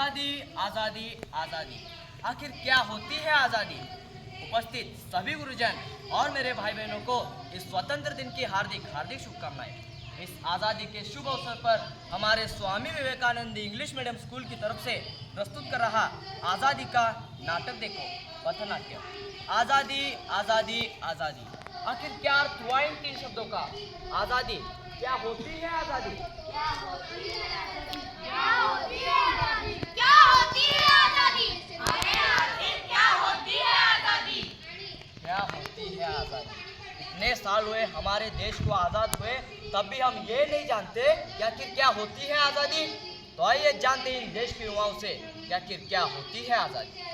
आजादी आजादी आजादी, आखिर क्या होती है आजादी। उपस्थित सभी गुरुजन और मेरे भाई बहनों को इस स्वतंत्र दिन की हार्दिक हार्दिक शुभकामनाएं। इस आज़ादी के शुभ अवसर पर हमारे Swami Vivekananda English medium school की तरफ से प्रस्तुत कर रहा आज़ादी का नाटक देखो, पथनाट्य। आज़ादी आज़ादी आज़ादी, आखिर क्या अर्थ हुआ इन तीन शब्दों का। आज़ादी क्या होती है आज़ादी। क्या होती है आज़ादी? क्या होती है आज़ादी? क्या होती है आज़ादी? अरे आखिर क्या होती है आज़ादी? क्या होती है आज़ादी। इतने साल हुए हमारे देश को आज़ाद हुए, तब भी हम ये नहीं जानते कि आखिर क्या होती है आज़ादी। तो आइए जानते हैं इन देश के युवाओं से कि आखिर क्या होती है आज़ादी।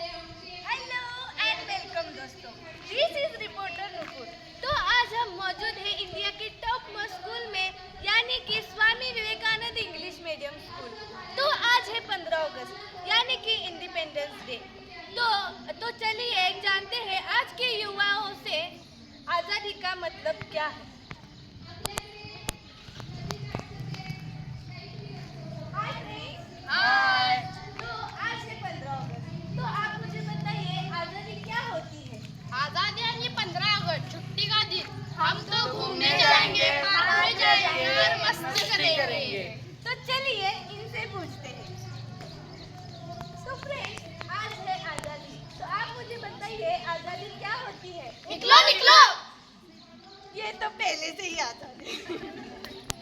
हेलो एंड वेलकम दोस्तों, दिस इज रिपोर्टर नुपुर। तो आज हम मौजूद हैं इंडिया के टॉप मोस्ट स्कूल में, यानी कि Swami Vivekananda English medium school. तो आज है 15 अगस्त यानी कि इंडिपेंडेंस डे। तो चलिए जानते हैं आज के युवाओं से आज़ादी का मतलब क्या है। हाय। तो आज है 15 अगस्त, तो आप मुझे बताइए आज़ादी क्या होती है। आज़ादी यानी 15 अगस्त, छुट्टी का दिन। हम तो घूमने जाएंगे, पार्क जाएंगे और मस्ती करेंगे। तो चलिए इनसे पूछते हैं। तो फ्रेंड्स, आज है आज़ादी, तो आप मुझे बताइए आज़ादी क्या होती है। निकलो निकलो। ये तो पहले से ही आज़ादी।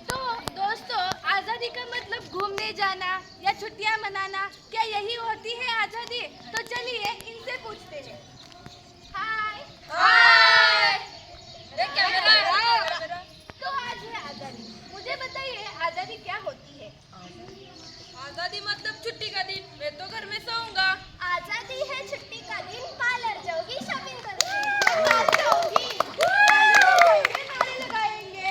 तो दोस्तों, आज़ादी का मतलब घूमने जाना या छुट्टियां मनाना, क्या यही होती है आज़ादी। तो चलिए इनसे पूछते हैं। हाय हाय। तो आज है आज़ादी, मुझे बताइए आज़ादी क्या होती है। आज़ादी मतलब छुट्टी का दिन, मैं तो घर में सोऊंगा। आज़ादी है छुट्टी का दिन, पार्लर जाओगी, शॉपिंग करोगी, नारे लगाएंगे।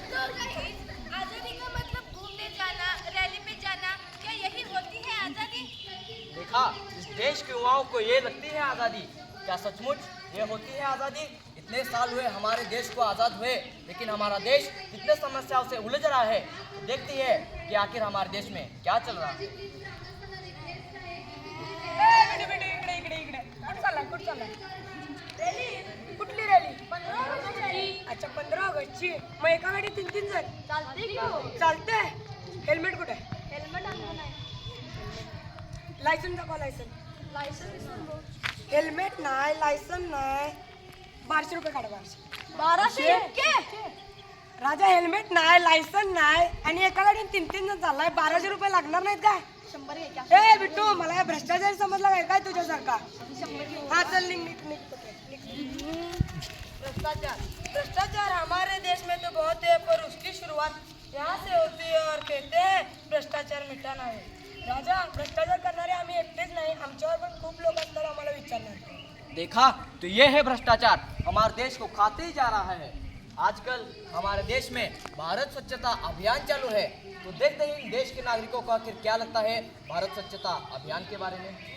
तो गाइस, आज़ादी का मतलब घूमने जाना, रैली में जाना, क्या यही होती है आज़ादी। देखा, इस देश के युवाओं को ये लगती है आज़ादी। क्या सचमुच ये होती है आज़ादी। इतने साल हुए हमारे देश को आज़ाद हुए, लेकिन हमारा देश कितने समस्याओं से उलझ रहा है। देखती है कि आखिर हमारे देश में क्या चल रहा है। रॅली कुठली रॅली? 15 ऑगस्टची. अच्छा 15 ऑगस्टची. मग एका गाडी 3 जण चालते. हेल्मेट कुठे? हेल्मेट आणलं नाही. लायसन दाखवा. लायसन हेल्मेट नाही, लायसन नाही. 1200 रुपये काढा. 1200 इतके? राजा हेल्मेट नाही, लायसन नाही आणि एका गाडीत 3 जण चाललाय. 1200 रुपये लागणार नाहीत काय? 100 घ्यायच्या. ए बिट्टू, मला या भ्रष्टाचार समजला काय काय तुझ्यासारखा. 100 घेऊ. हाँ चल निक निक निक भ्रष्टाचार भ्रष्टाचार हमारे देश में तो बहुत है, पर उसकी शुरुआत यहाँ से होती है और कहते हैं भ्रष्टाचार मिटाना है. राजा, भ्रष्टाचार करणारे आम्ही एकटेच नाही, आमच्यावर पण खूप लोक असतात आम्हाला विचारणार. देखा, तो ये है भ्रष्टाचार, हमारे देश को खाते ही जा रहा है। आजकल हमारे देश में भारत स्वच्छता अभियान चालू है। तो देखते हैं इन देश के नागरिकों को आखिर क्या लगता है भारत स्वच्छता अभियान के बारे में।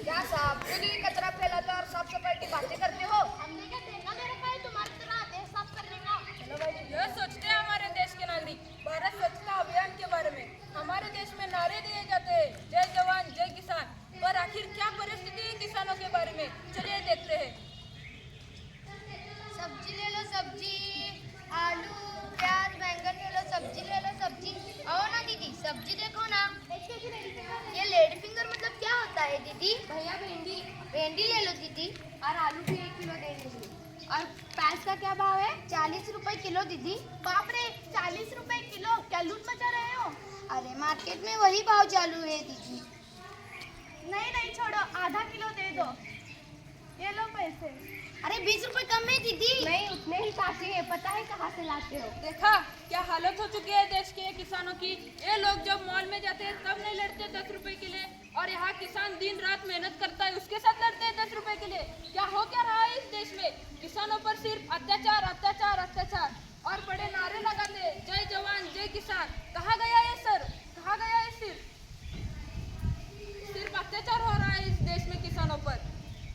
क्या साहब, खुद ही कचरा फैलाते और साफ सफाई की बातें करते हो। हमने क्या देखा मेरे भाई, तुम्हारी तरह देश साफ करने का। चलो भाई, यह सोचते हैं हमारे देश के नागरिक भारत स्वच्छता अभियान के बारे में। हमारे देश में नारे दिए जाते हैं, जय जवान जय किसान, पर आखिर क्या परिस्थिति है किसानों के बारे में, चलिए देखते हैं। सब्जी ले लो सब्जी, आलू प्याज बैंगन ले लो सब्जी, ले लो सब्जी। आओ ना दीदी, सब्जी देखो ना। ये लेडी फिंगर मतलब क्या होता है दीदी। भैया भिंडी ले लो दीदी, और आलू भी 1 किलो दे दीजिए। और प्याज का क्या भाव है। 40 रुपए किलो दीदी। बाप रे, 40 रुपए किलो, क्या लूट मचा रहे हो। अरे मार्केट में वही भाव चालू है दीदी। नहीं छोड़ो, आधा किलो दे दो। ये लो पैसे। अरे 20 रुपए कम है दीदी। नहीं, उतने ही काफी है, पता है कहाँ से लाते हो। देखा क्या हालत हो चुकी है देश के किसानों की। ये लोग जब मॉल में जाते हैं तब नहीं लड़ते 10 रुपए के लिए, और यहाँ किसान दिन रात मेहनत करता है उसके साथ लड़ते हैं 10 रुपए के लिए। क्या हो क्या रहा है इस देश में। किसानों पर सिर्फ अत्याचार अत्याचार अत्याचार, और बड़े नारे लगाते हैं, जय जवान जय किसान। कहाँ गया ये सर, कहाँ गया ये सिर्फ अत्याचार हो रहा है इस देश में किसानों पर।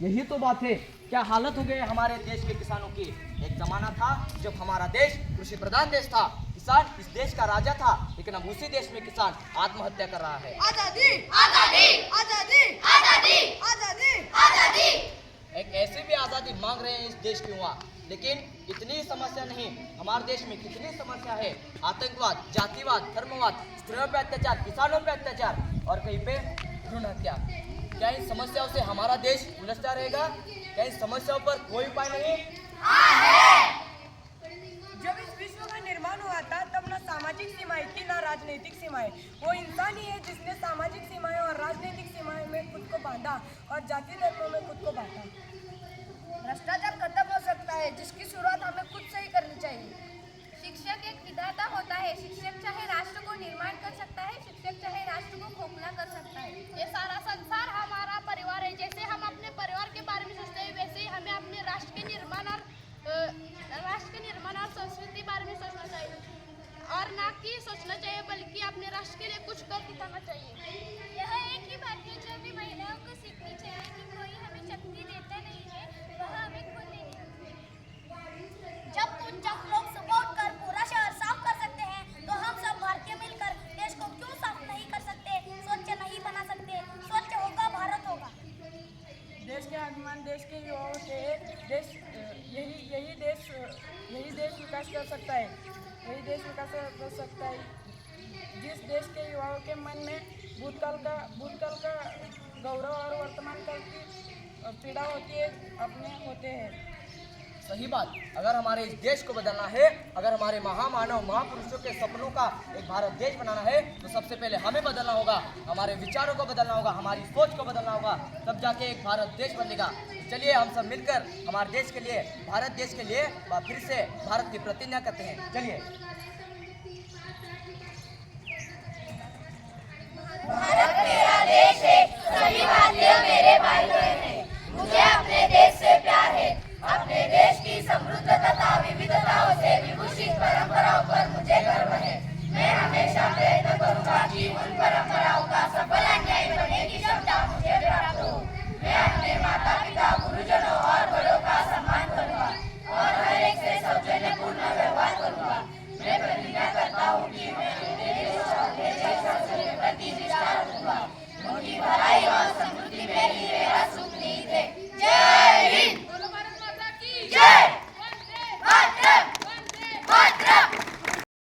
यही तो बात है। क्या हालत हो गई हमारे देश के किसानों की। एक जमाना था जब हमारा देश कृषि प्रधान देश था, किसान इस देश का राजा था, लेकिन अब उसी देश में किसान आत्महत्या कर रहा है। आजादी आजादी आजादी आजादी आजादी आजादी। एक ऐसी भी आज़ादी मांग रहे हैं इस देश के युवा, लेकिन इतनी समस्या नहीं। हमारे देश में कितनी समस्या है, आतंकवाद, जातिवाद, धर्मवाद, स्त्रियों पे अत्याचार, किसानों पे अत्याचार और कहीं पे भ्रूण हत्या। क्या इन समस्याओं से हमारा देश उलझता रहेगा? क्या इन समस्याओं पर कोई उपाय नहीं? जब इस विश्व का निर्माण हुआ था तब न सामाजिक सीमाएं थी न राजनीतिक सीमाएं। वो इंसान ही है जिसने सामाजिक सीमाएं और राजनीतिक सीमाएं में खुद को बांधा और जाति धर्मों में खुद को बांटा। भ्रष्टाचार खत्म हो सकता है, जिसकी शुरुआत हमें खुद से ही करनी चाहिए। शिक्षक एक विधाता होता है। शिक्षक चाहे राष्ट्र को निर्माण कर सकता है, शिक्षक चाहे राष्ट्र को खोखला कर सकता है। ये सारा संसार हमारा परिवार है। जैसे हम अपने परिवार के बारे में सोचते हैं, वैसे ही हमें अपने राष्ट्र के निर्माण और संस्कृति बारे में सोचना चाहिए, और ना कि सोचना चाहिए बल्कि अपने राष्ट्र के लिए कुछ कर दिखाना चाहिए। यह एक ही बात है जो हमें महिलाओं को सीखनी चाहिए कि कोई हमें शक्ति देता नहीं है, वह हमें खुद देनी है। जब लोग सुबह उठकर पूरा शहर साफ कर सकते हैं, तो हम सब भारतीय मिलकर देश को क्यों साफ नहीं कर सकते, स्वच्छ नहीं बना सकते? स्वच्छ होगा भारत होगा। देश के आगमन देश के युवाओं से देश यही देश विकास कर सकता है। यही देश विकास कर सकता है जिस देश के युवाओं के मन में भूतकाल का गौरव और वर्तमान काल की पीड़ा होती है, अपने होते हैं। सही बात। अगर हमारे इस देश को बदलना है, अगर हमारे महामानव महापुरुषों के सपनों का एक भारत देश बनाना है, तो सबसे पहले हमें बदलना होगा, हमारे विचारों को बदलना होगा, हमारी सोच को बदलना होगा, तब जाके एक भारत देश बनेगा। चलिए हम सब मिलकर हमारे देश के लिए, भारत देश के लिए फिर से भारत की प्रतिज्ञा करते हैं। चलिए। भारत मेरा देश है, सभी भारतीय मेरे भाई बहन हैं। मुझे अपने देश से प्यार है। अपने देश की समृद्ध तथा विविधताओं से विभूषित परंपराओं पर मुझे गर्व है। मैं हमेशा प्रयत्न करूंगा कि उन परंपराओं का सफल अनुयायी बनने की क्षमता मुझे प्राप्त हो। मैं अपने माता पिता, गुरुजनों और बड़ों का सम्मान करूंगा और हर एक से सौजन्यपूर्ण व्यवहार करूंगा। मैं प्रतिज्ञा करता हूँ कि मैं अपने देश और देश के प्रति निष्ठा रखूंगा। उनकी भलाई और समृद्धि मेरी है।